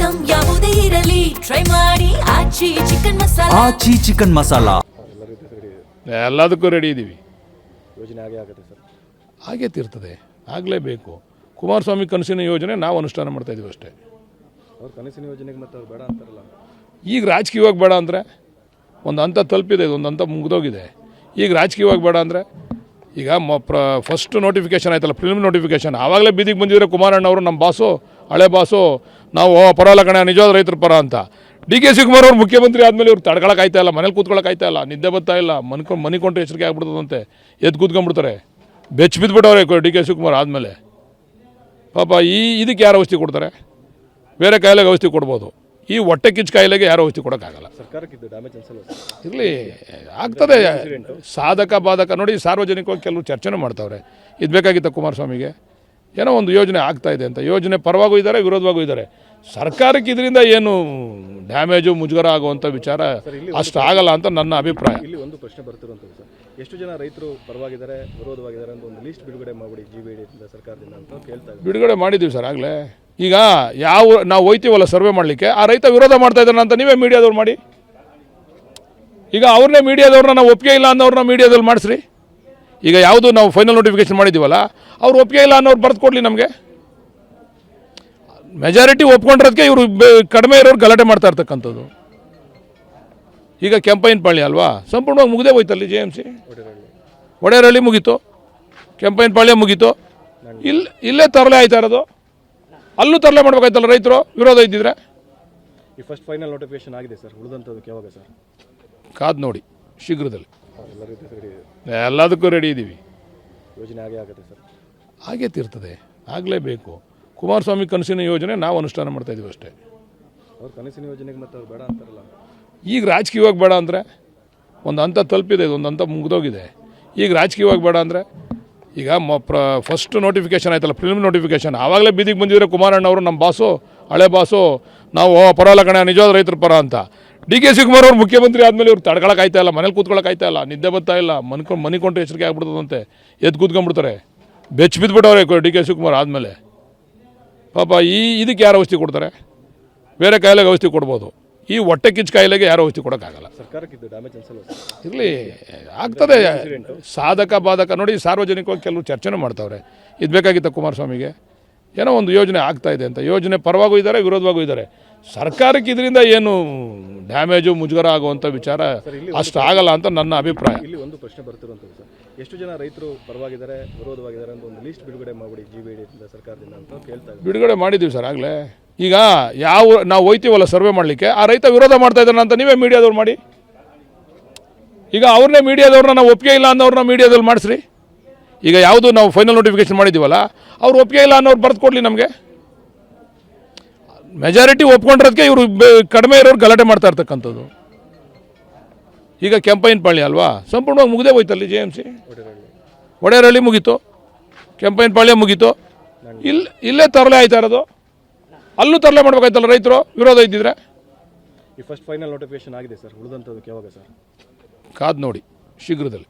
Item ಯಾವುದೇ ಇರಲಿ try ಮಾಡಿ ಆಚಿ ಚಿಕನ್ ಮಸಾಲಾ. ಆಚಿ ಚಿಕನ್ ಮಸಾಲಾ ಎಲ್ಲದಕ್ಕೂ ರೆಡಿ ಇದ್ದೀವಿ. ಯೋಜನೆ ಆಗುತ್ತೆ ಸರ್, ಹಾಗೇ ತೀರ್ತದೆ, ಆಗಲೇಬೇಕು. ಕುಮಾರಸ್ವಾಮಿ ಕನಸಿನ ಯೋಜನೆ ನಾವು ಅನುಷ್ಠಾನ ಮಾಡ್ತಾ ಇದೀವಿ ಅಷ್ಟೇ. ಅವ್ರ ಕನಸಿನ ಯೋಜನೆಗೆ ಮತ್ತೆ ಅವ್ರು ಬೇಡ ಅಂತಾರಲ್ಲ. ಈಗ ರಾಜಕೀಯವಾಗಿ ಬೇಡ ಅಂದರೆ ಒಂದು ಹಂತ ತಲುಪಿದೆ, ಒಂದು ಹಂತ ಮುಗಿದೋಗಿದೆ. ಈಗ ರಾಜಕೀಯವಾಗಿ ಬೇಡ ಅಂದರೆ ಈಗ ಫಸ್ಟ್ ನೋಟಿಫಿಕೇಶನ್ ಆಯ್ತಲ್ಲ, ಪ್ರಿಲಿಮ್ ನೋಟಿಫಿಕೇಶನ್, ಆವಾಗಲೇ ಬೀದಿಗೆ ಬಂದಿದ್ರೆ ಕುಮಾರಣ್ಣ ಅವರು, ನಮ್ಮ ಬಾಸು, ಹಳೆ ಬಾಸು, ನಾವು ಪರವಾಗಿಲ್ಲ ಕಣೆ ನಿಜವಾದ ರೈತರ ಪರ ಅಂತ. DK ಶಿವಕುಮಾರ್ ಅವರು ಮುಖ್ಯಮಂತ್ರಿ ಆದಮೇಲೆ ಇವ್ರು ತಡ್ಕೊಳಕ್ಕಾಯ್ತಾ ಇಲ್ಲ, ಮನೇಲಿ ಕೂತ್ಕೊಳ್ಳೋಕ್ಕಾಯ್ತಾ ಇಲ್ಲ, ನಿದ್ದೆ ಬರ್ತಾ ಇಲ್ಲ, ಮನೆ ಕೊಂಡ್ರೆ ಎಚ್ಚರಿಕೆ ಆಗ್ಬಿಡ್ತದಂತೆ, ಎದ್ದು ಕೂತ್ಕೊಂಡ್ಬಿಡ್ತಾರೆ. ಬೆಚ್ಚ ಬಿದ್ದುಬಿಟ್ಟವ್ರೆ DK ಶಿವಕುಮಾರ್ ಆದಮೇಲೆ. ಪಾಪ ಇದಕ್ಕೆ ಯಾರು ಔಷಧಿ ಕೊಡ್ತಾರೆ? ಬೇರೆ ಕಾಯಿಲೆಗೆ ಔಷಧಿ ಕೊಡ್ಬೋದು, ಈ ಹೊಟ್ಟೆ ಕಿಚ್ಚು ಕಾಯಿಲೆಗೆ ಯಾರು ಔಷಧಿ ಕೊಡೋಕ್ಕಾಗಲ್ಲ. ಸರ್ಕಾರಕ್ಕೆ ಇದು ಡ್ಯಾಮೇಜ್ ಅನ್ಸಲ್ಲ ಇರಲಿ, ಆಗ್ತದೆ. ಸಾಧಕ ಬಾಧಕ ನೋಡಿ, ಸಾರ್ವಜನಿಕವಾಗಿ ಕೆಲವು ಚರ್ಚೆನೂ ಮಾಡ್ತಾವ್ರೆ. ಇದು ಬೇಕಾಗಿತ್ತು ಕುಮಾರಸ್ವಾಮಿಗೆ, ಏನೋ ಒಂದು ಯೋಜನೆ ಆಗ್ತಾ ಇದೆ ಅಂತ. ಯೋಜನೆ ಪರವಾಗೂ ಇದ್ದಾರೆ, ವಿರೋಧವಾಗೂ ಇದ್ದಾರೆ. ಸರ್ಕಾರಕ್ಕೆ ಇದರಿಂದ ಏನು ಡ್ಯಾಮೇಜು ಮುಜುಗರ ಆಗುವಂಥ ವಿಚಾರ ಅಷ್ಟು ಆಗಲ್ಲ ಅಂತ ನನ್ನ ಅಭಿಪ್ರಾಯ. ಇಲ್ಲಿ ಒಂದು ಪ್ರಶ್ನೆ ಬರ್ತಿರುವಂಥದ್ದು ಸರ್, ಎಷ್ಟು ಜನ ರೈತರು ಪರವಾಗಿದ್ದಾರೆ, ವಿರೋಧವಾಗಿದ್ದಾರೆ ಅಂತ ಒಂದು ಲಿಸ್ಟ್ ಬಿಡುಗಡೆ ಮಾಡಿಬಿಡಿ GBD ಸರ್ಕಾರದಿಂದ ಅಂತ ಕೇಳ್ತಾ ಇದ್ದಾರೆ. ಬಿಡುಗಡೆ ಮಾಡಿದ್ದೀವಿ ಸರ್ ಆಗಲೇ. ಈಗ ನಾವು ಹೋಯ್ತೀವಲ್ಲ ಸರ್ವೆ ಮಾಡಲಿಕ್ಕೆ, ಆ ರೈತ ವಿರೋಧ ಮಾಡ್ತಾ ಇದ್ದಾನೆ ಅಂತ ನೀವೇ ಮೀಡಿಯಾದವ್ರು ಮಾಡಿ. ಈಗ ಅವ್ರನ್ನೇ ಮೀಡಿಯಾದವ್ರನ್ನ ನಾವು ಒಪ್ಪಿಗೆ ಇಲ್ಲ ಅನ್ನೋರನ್ನ ಮೀಡಿಯಾದಲ್ಲಿ ಮಾಡಿಸ್ರಿ. ಈಗ ಯಾವುದು ನಾವು ಫೈನಲ್ ನೋಟಿಫಿಕೇಶನ್ ಮಾಡಿದ್ದೀವಲ್ಲ, ಅವ್ರು ಒಪ್ಪಿಗೆ ಇಲ್ಲ ಅನ್ನೋರು ಬರೆದು ಕೊಡಲಿ ನಮಗೆ. ಮೆಜಾರಿಟಿ ಒಪ್ಕೊಂಡಿರೋದಕ್ಕೆ ಇವರು ಕಡಿಮೆ ಇರೋರು ಗಲಾಟೆ ಮಾಡ್ತಾ ಇರ್ತಕ್ಕಂಥದ್ದು. ಈಗ ಕೆಂಪೈನಪಾಳ್ಯ ಅಲ್ವಾ, ಸಂಪೂರ್ಣವಾಗಿ ಮುಗಿದೇ ಹೋಯ್ತಲ್ಲಿ. JMC ಒಡೆಯರಹಳ್ಳಿ ಮುಗೀತು, ಕೆಂಪೈನಪಾಳ್ಯ ಮುಗೀತು, ಇಲ್ಲೇ ತರಲೆ ಆಯ್ತಾ ಇರೋದು. ಅಲ್ಲೂ ತರಲೆ ಮಾಡ್ಬೇಕಾಯ್ತಲ್ಲ ರೈತರು ವಿರೋಧ ಇದ್ದಿದ್ರೆ. ಈ ಫಸ್ಟ್ ಫೈನಲ್ ನೋಟಿಫಿಕೇಶನ್ ಆಗಿದೆ ಸರ್, ಉಳಿದಂಥದ್ದಕ್ಕೆ ಯಾವಾಗ ಸರ್? ಕಾದು ನೋಡಿ, ಶೀಘ್ರದಲ್ಲಿ. ಎಲ್ಲರೂ ಎಲ್ಲದಕ್ಕೂ ರೆಡಿ ಇದ್ದೀವಿ. ಯೋಜನೆ ಆಗುತ್ತೆ ಸರ್, ಹಾಗೇ ತೀರ್ತದೆ, ಆಗಲೇಬೇಕು. ಕುಮಾರಸ್ವಾಮಿ ಕನಸಿನ ಯೋಜನೆ ನಾವು ಅನುಷ್ಠಾನ ಮಾಡ್ತಾ ಇದೀವಿ ಅಷ್ಟೇ. ಅವ್ರ ಕನಸಿನ ಯೋಜನೆಗೆ ಮತ್ತೆ ಅವ್ರು ಬೇಡ ಅಂತಾರಲ್ಲ. ಈಗ ರಾಜಕೀಯವಾಗಿ ಬೇಡ ಅಂದರೆ ಒಂದು ಹಂತ ತಲುಪಿದೆ, ಒಂದು ಹಂತ ಮುಗಿದೋಗಿದೆ. ಈಗ ರಾಜಕೀಯವಾಗಿ ಬೇಡ ಅಂದರೆ ಈಗ ಫಸ್ಟ್ ನೋಟಿಫಿಕೇಶನ್ ಆಯ್ತಲ್ಲ, ಪ್ರಿಲಿಮ್ ನೋಟಿಫಿಕೇಶನ್, ಆವಾಗಲೇ ಬೀದಿಗೆ ಬಂದಿದ್ರೆ ಕುಮಾರಣ್ಣ ಅವರು, ನಮ್ಮ ಬಾಸು, ಹಳೆ ಬಾಸು, ನಾವು ಪರವಾಗಿಲ್ಲ ಕಣೆ ನಿಜವಾದ ರೈತರ ಪರ ಅಂತ. DK ಶಿವಕುಮಾರ್ ಅವರು ಮುಖ್ಯಮಂತ್ರಿ ಆದಮೇಲೆ ಇವ್ರು ತಡ್ಕೊಳಕ್ಕಾಯ್ತಾ ಇಲ್ಲ, ಮನೇಲಿ ಕೂತ್ಕೊಳ್ಳೋಕ್ಕಾಯ್ತಾ ಇಲ್ಲ, ನಿದ್ದೆ ಬರ್ತಾ ಇಲ್ಲ, ಮನೆ ಕೊಂಡ್ರೆ ಎಚ್ಚರಿಕೆ ಆಗ್ಬಿಡ್ತದಂತೆ, ಎದ್ದು ಕೂತ್ಕೊಂಡ್ಬಿಡ್ತಾರೆ. ಬೆಚ್ಚ ಬಿದ್ದುಬಿಟ್ಟವ್ರೆ DK ಶಿವಕುಮಾರ್ ಆದಮೇಲೆ. ಪಾಪ ಇದಕ್ಕೆ ಯಾರು ಔಷಧಿ ಕೊಡ್ತಾರೆ? ಬೇರೆ ಕಾಯಿಲೆಗೆ ಔಷಧಿ ಕೊಡ್ಬೋದು, ಈ ಹೊಟ್ಟೆ ಕಿಚ್ಚು ಕಾಯಿಲೆಗೆ ಯಾರು ಔಷಧಿ ಕೊಡೋಕ್ಕಾಗಲ್ಲ. ಸರ್ಕಾರಕ್ಕೆ ಇದು ಡ್ಯಾಮೇಜ್ ಅನ್ಸಲ್ಲ ಇರಲಿ, ಆಗ್ತದೆ. ಸಾಧಕ ಬಾಧಕ ನೋಡಿ, ಸಾರ್ವಜನಿಕವಾಗಿ ಕೆಲವು ಚರ್ಚೆನೂ ಮಾಡ್ತಾವ್ರೆ. ಇದು ಬೇಕಾಗಿತ್ತು ಕುಮಾರಸ್ವಾಮಿಗೆ, ಏನೋ ಒಂದು ಯೋಜನೆ ಆಗ್ತಾ ಇದೆ ಅಂತ. ಯೋಜನೆ ಪರವಾಗೂ ಇದ್ದಾರೆ, ವಿರೋಧವಾಗೂ ಇದ್ದಾರೆ. ಸರ್ಕಾರಕ್ಕೆ ಇದರಿಂದ ಏನು ಡ್ಯಾಮೇಜು ಮುಜುಗರ ಆಗುವಂಥ ವಿಚಾರ ಅಷ್ಟು ಆಗಲ್ಲ ಅಂತ ನನ್ನ ಅಭಿಪ್ರಾಯ. ಇಲ್ಲಿ ಒಂದು ಪ್ರಶ್ನೆ ಬರ್ತಿರುವಂಥದ್ದು ಸರ್, ಎಷ್ಟು ಜನ ರೈತರು ಪರವಾಗಿದ್ದಾರೆ, ವಿರೋಧವಾಗಿದ್ದಾರೆ ಅಂತ ಒಂದು ಲಿಸ್ಟ್ ಬಿಡುಗಡೆ ಮಾಡಿಬಿಡಿ GBD ಸರ್ಕಾರದಿಂದ ಅಂತ ಕೇಳ್ತಾ ಇದ್ದಾರೆ. ಬಿಡುಗಡೆ ಮಾಡಿದ್ದೀವಿ ಸರ್ ಆಗಲೇ. ಈಗ ನಾವು ಹೋಯ್ತೀವಲ್ಲ ಸರ್ವೆ ಮಾಡಲಿಕ್ಕೆ, ಆ ರೈತ ವಿರೋಧ ಮಾಡ್ತಾ ಇದ್ದಾನೆ ಅಂತ ನೀವೇ ಮೀಡಿಯಾದವ್ರು ಮಾಡಿ. ಈಗ ಅವ್ರನ್ನೇ ಮೀಡಿಯಾದವ್ರನ್ನ ನಾವು ಒಪ್ಪಿಗೆ ಇಲ್ಲ ಅನ್ನೋರನ್ನ ಮೀಡಿಯಾದಲ್ಲಿ ಮಾಡಿಸ್ರಿ. ಈಗ ಯಾವುದು ನಾವು ಫೈನಲ್ ನೋಟಿಫಿಕೇಶನ್ ಮಾಡಿದ್ದೀವಲ್ಲ, ಅವ್ರು ಒಪ್ಪಿಗೆ ಇಲ್ಲ ಅನ್ನೋರು ಬರೆದು ಕೊಡಲಿ ನಮಗೆ. ಮೆಜಾರಿಟಿ ಒಪ್ಕೊಂಡಿರೋದಕ್ಕೆ ಇವರು ಕಡಿಮೆ ಇರೋರು ಗಲಾಟೆ ಮಾಡ್ತಾ ಇರ್ತಕ್ಕಂಥದ್ದು. ಈಗ ಕೆಂಪೈನಪಾಳ್ಯ ಅಲ್ವಾ, ಸಂಪೂರ್ಣವಾಗಿ ಮುಗಿದೇ ಹೋಯ್ತಲ್ಲಿ. JMC ಒಡೆಯರಹಳ್ಳಿ ಮುಗೀತು, ಕೆಂಪೈನಪಾಳ್ಯ ಮುಗೀತು, ಇಲ್ಲೇ ತರಲೆ ಆಯ್ತಾ ಇರೋದು. ಅಲ್ಲೂ ತರಲೆ ಮಾಡ್ಬೇಕಾಯ್ತಲ್ಲ ರೈತರು ವಿರೋಧ ಇದ್ದಿದ್ರೆ. ಈ ಫಸ್ಟ್ ಫೈನಲ್ ನೋಟಿಫಿಕೇಶನ್ ಆಗಿದೆ ಸರ್, ಉಳಿದಂಥದ್ದಕ್ಕೆ ಯಾವಾಗ ಸರ್? ಕಾದು ನೋಡಿ, ಶೀಘ್ರದಲ್ಲಿ.